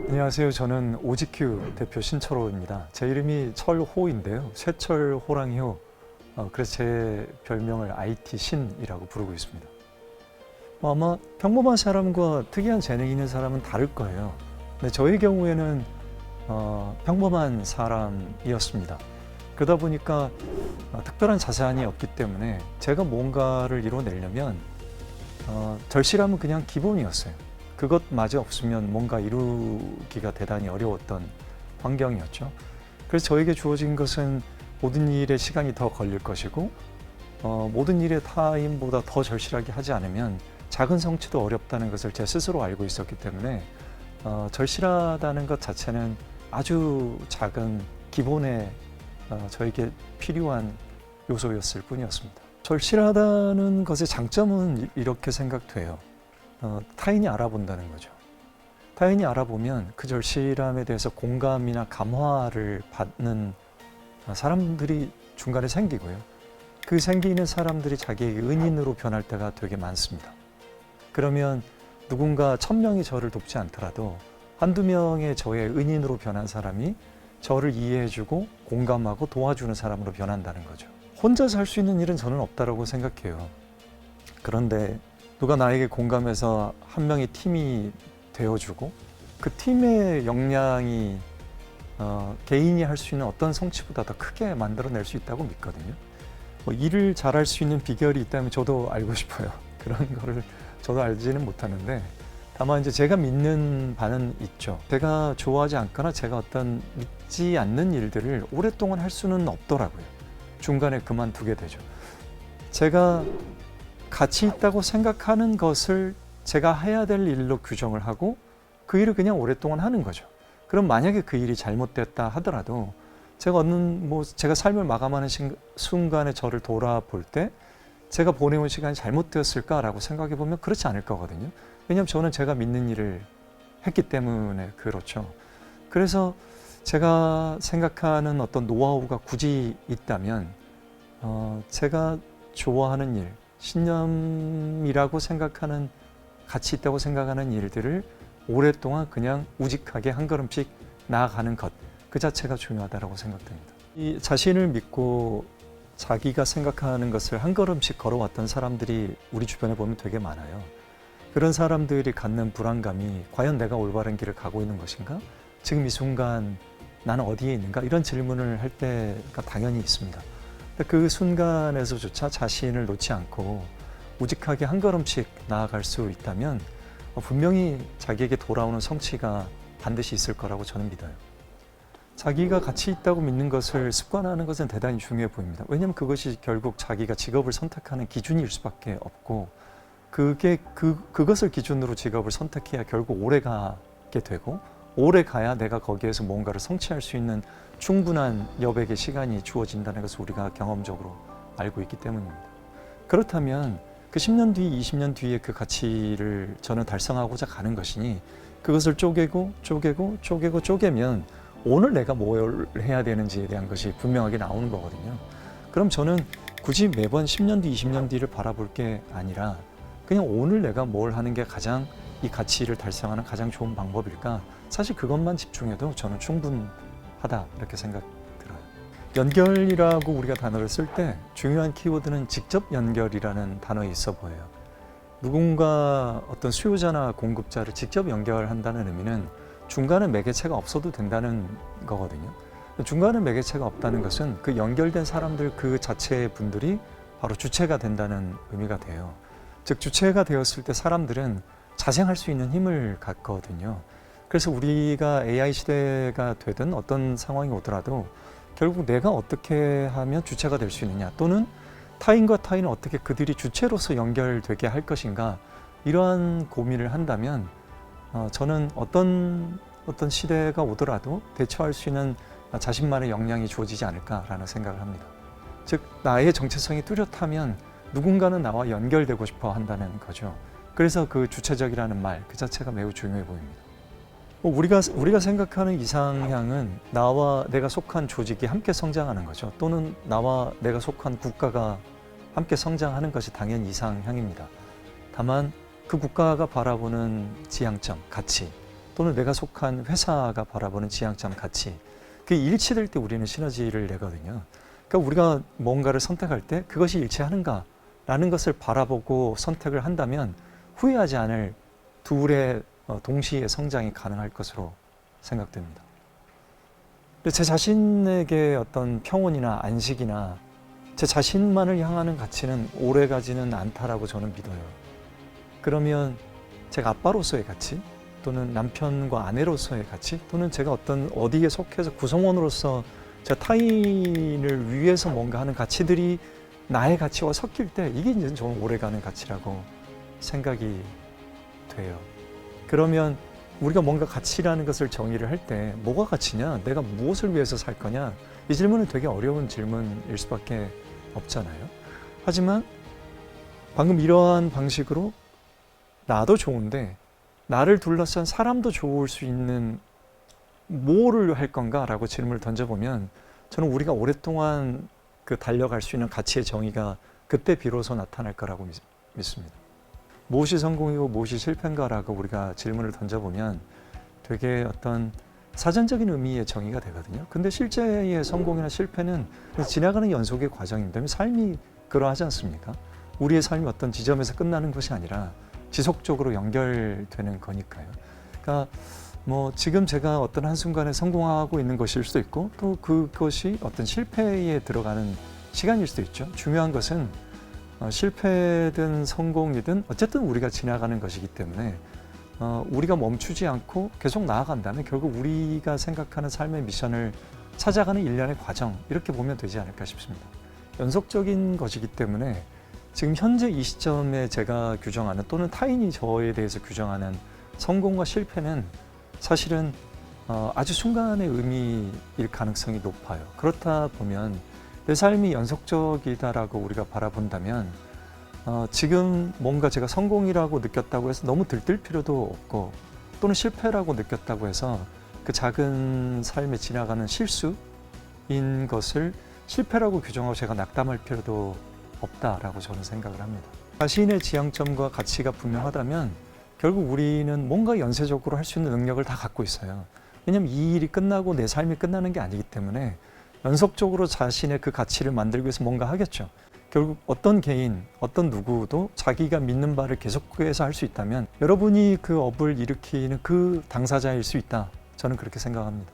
안녕하세요. 저는 오지큐 대표 신철호입니다. 제 이름이 철호인데요. 쇠철 호랑이호. 그래서 제 별명을 IT 신이라고 부르고 있습니다. 아마 평범한 사람과 특이한 재능이 있는 사람은 다를 거예요. 근데 저의 경우에는 평범한 사람이었습니다. 그러다 보니까 특별한 자산이 없기 때문에 제가 뭔가를 이뤄내려면 절실함은 그냥 기본이었어요. 그것마저 없으면 뭔가 이루기가 대단히 어려웠던 환경이었죠. 그래서 저에게 주어진 것은 모든 일에 시간이 더 걸릴 것이고 모든 일에 타인보다 더 절실하게 하지 않으면 작은 성취도 어렵다는 것을 제 스스로 알고 있었기 때문에 절실하다는 것 자체는 아주 작은 기본의 저에게 필요한 요소였을 뿐이었습니다. 절실하다는 것의 장점은 이렇게 생각돼요. 타인이 알아본다는 거죠. 타인이 알아보면 그 절실함에 대해서 공감이나 감화를 받는 사람들이 중간에 생기고요. 그 생기는 사람들이 자기에게 은인으로 변할 때가 되게 많습니다. 그러면 누군가 1000명이 저를 돕지 않더라도 한두 명의 저의 은인으로 변한 사람이 저를 이해해주고 공감하고 도와주는 사람으로 변한다는 거죠. 혼자 살 수 있는 일은 저는 없다고 생각해요. 그런데 누가 나에게 공감해서 한 명의 팀이 되어주고 그 팀의 역량이 개인이 할 수 있는 어떤 성취보다 더 크게 만들어낼 수 있다고 믿거든요. 일을 잘할 수 있는 비결이 있다면 저도 알고 싶어요. 그런 거를 저도 알지는 못하는데 다만 이제 제가 믿는 바는 있죠. 제가 좋아하지 않거나 제가 어떤 믿지 않는 일들을 오랫동안 할 수는 없더라고요. 중간에 그만두게 되죠. 제가 가치 있다고 생각하는 것을 제가 해야 될 일로 규정을 하고 그 일을 그냥 오랫동안 하는 거죠. 그럼 만약에 그 일이 잘못됐다 하더라도 제가 제가 삶을 마감하는 순간에 저를 돌아볼 때 제가 보내온 시간이 잘못되었을까라고 생각해 보면 그렇지 않을 거거든요. 왜냐하면 저는 제가 믿는 일을 했기 때문에 그렇죠. 그래서 제가 생각하는 어떤 노하우가 굳이 있다면 제가 좋아하는 일, 신념이라고 생각하는 가치 있다고 생각하는 일들을 오랫동안 그냥 우직하게 한 걸음씩 나아가는 것, 그 자체가 중요하다고 생각됩니다. 이 자신을 믿고 자기가 생각하는 것을 한 걸음씩 걸어왔던 사람들이 우리 주변에 보면 되게 많아요. 그런 사람들이 갖는 불안감이 과연 내가 올바른 길을 가고 있는 것인가? 지금 이 순간 나는 어디에 있는가? 이런 질문을 할 때가 당연히 있습니다. 그 순간에서조차 자신을 놓지 않고 우직하게 한 걸음씩 나아갈 수 있다면 분명히 자기에게 돌아오는 성취가 반드시 있을 거라고 저는 믿어요. 자기가 가치 있다고 믿는 것을 습관화하는 것은 대단히 중요해 보입니다. 왜냐하면 그것이 결국 자기가 직업을 선택하는 기준일 수밖에 없고 그것을 기준으로 직업을 선택해야 결국 오래 가게 되고 오래 가야 내가 거기에서 뭔가를 성취할 수 있는 충분한 여백의 시간이 주어진다는 것을 우리가 경험적으로 알고 있기 때문입니다. 그렇다면 그 10년 뒤, 20년 뒤에 그 가치를 저는 달성하고자 가는 것이니 그것을 쪼개면 오늘 내가 뭘 해야 되는지에 대한 것이 분명하게 나오는 거거든요. 그럼 저는 굳이 매번 10년 뒤, 20년 뒤를 바라볼 게 아니라 그냥 오늘 내가 뭘 하는 게 가장 이 가치를 달성하는 가장 좋은 방법일까? 사실 그것만 집중해도 저는 충분하다 이렇게 생각 들어요. 연결이라고 우리가 단어를 쓸 때 중요한 키워드는 직접 연결이라는 단어에 있어 보여요. 누군가 어떤 수요자나 공급자를 직접 연결한다는 의미는 중간에 매개체가 없어도 된다는 거거든요. 중간에 매개체가 없다는 것은 그 연결된 사람들 그 자체의 분들이 바로 주체가 된다는 의미가 돼요. 즉 주체가 되었을 때 사람들은 자생할 수 있는 힘을 갖거든요. 그래서 우리가 AI 시대가 되든 어떤 상황이 오더라도 결국 내가 어떻게 하면 주체가 될 수 있느냐 또는 타인과 타인을 어떻게 그들이 주체로서 연결되게 할 것인가 이러한 고민을 한다면 저는 어떤 시대가 오더라도 대처할 수 있는 자신만의 역량이 주어지지 않을까라는 생각을 합니다. 즉 나의 정체성이 뚜렷하면 누군가는 나와 연결되고 싶어 한다는 거죠. 그래서 그 주체적이라는 말 그 자체가 매우 중요해 보입니다. 우리가 생각하는 이상향은 나와 내가 속한 조직이 함께 성장하는 거죠. 또는 나와 내가 속한 국가가 함께 성장하는 것이 당연히 이상향입니다. 다만 그 국가가 바라보는 지향점, 가치 또는 내가 속한 회사가 바라보는 지향점 가치, 그게 일치될 때 우리는 시너지를 내거든요. 그러니까 우리가 뭔가를 선택할 때 그것이 일치하는가라는 것을 바라보고 선택을 한다면 후회하지 않을 둘의 동시에 성장이 가능할 것으로 생각됩니다. 제 자신에게 어떤 평온이나 안식이나 제 자신만을 향하는 가치는 오래가지는 않다라고 저는 믿어요. 그러면 제가 아빠로서의 가치, 또는 남편과 아내로서의 가치, 또는 제가 어디에 속해서 구성원으로서 제가 타인을 위해서 뭔가 하는 가치들이 나의 가치와 섞일 때 이게 이제 좀 오래가는 가치라고 생각이 돼요. 그러면 우리가 뭔가 가치라는 것을 정의를 할 때 뭐가 가치냐, 내가 무엇을 위해서 살 거냐, 이 질문은 되게 어려운 질문일 수밖에 없잖아요. 하지만 방금 이러한 방식으로 나도 좋은데 나를 둘러싼 사람도 좋을 수 있는 뭐를 할 건가라고 질문을 던져보면 저는 우리가 오랫동안 달려갈 수 있는 가치의 정의가 그때 비로소 나타날 거라고 믿습니다. 무엇이 성공이고 무엇이 실패인가라고 우리가 질문을 던져보면 되게 어떤 사전적인 의미의 정의가 되거든요. 근데 실제의 성공이나 실패는 지나가는 연속의 과정입니다. 삶이 그러하지 않습니까? 우리의 삶이 어떤 지점에서 끝나는 것이 아니라 지속적으로 연결되는 거니까요. 그러니까 지금 제가 어떤 한순간에 성공하고 있는 것일 수도 있고 또 그것이 어떤 실패에 들어가는 시간일 수도 있죠. 중요한 것은 실패든 성공이든 어쨌든 우리가 지나가는 것이기 때문에 우리가 멈추지 않고 계속 나아간다면 결국 우리가 생각하는 삶의 미션을 찾아가는 일련의 과정, 이렇게 보면 되지 않을까 싶습니다. 연속적인 것이기 때문에 지금 현재 이 시점에 제가 규정하는 또는 타인이 저에 대해서 규정하는 성공과 실패는 사실은 아주 순간의 의미일 가능성이 높아요. 그렇다 보면 내 삶이 연속적이다라고 우리가 바라본다면 지금 뭔가 제가 성공이라고 느꼈다고 해서 너무 들뜰 필요도 없고, 또는 실패라고 느꼈다고 해서 그 작은 삶에 지나가는 실수인 것을 실패라고 규정하고 제가 낙담할 필요도 없다라고 저는 생각을 합니다. 자신의 지향점과 가치가 분명하다면 결국 우리는 뭔가 연쇄적으로 할 수 있는 능력을 다 갖고 있어요. 왜냐하면 이 일이 끝나고 내 삶이 끝나는 게 아니기 때문에 연속적으로 자신의 그 가치를 만들기 위해서 뭔가 하겠죠. 결국 어떤 개인, 어떤 누구도 자기가 믿는 바를 계속해서 할 수 있다면 여러분이 그 업을 일으키는 그 당사자일 수 있다. 저는 그렇게 생각합니다.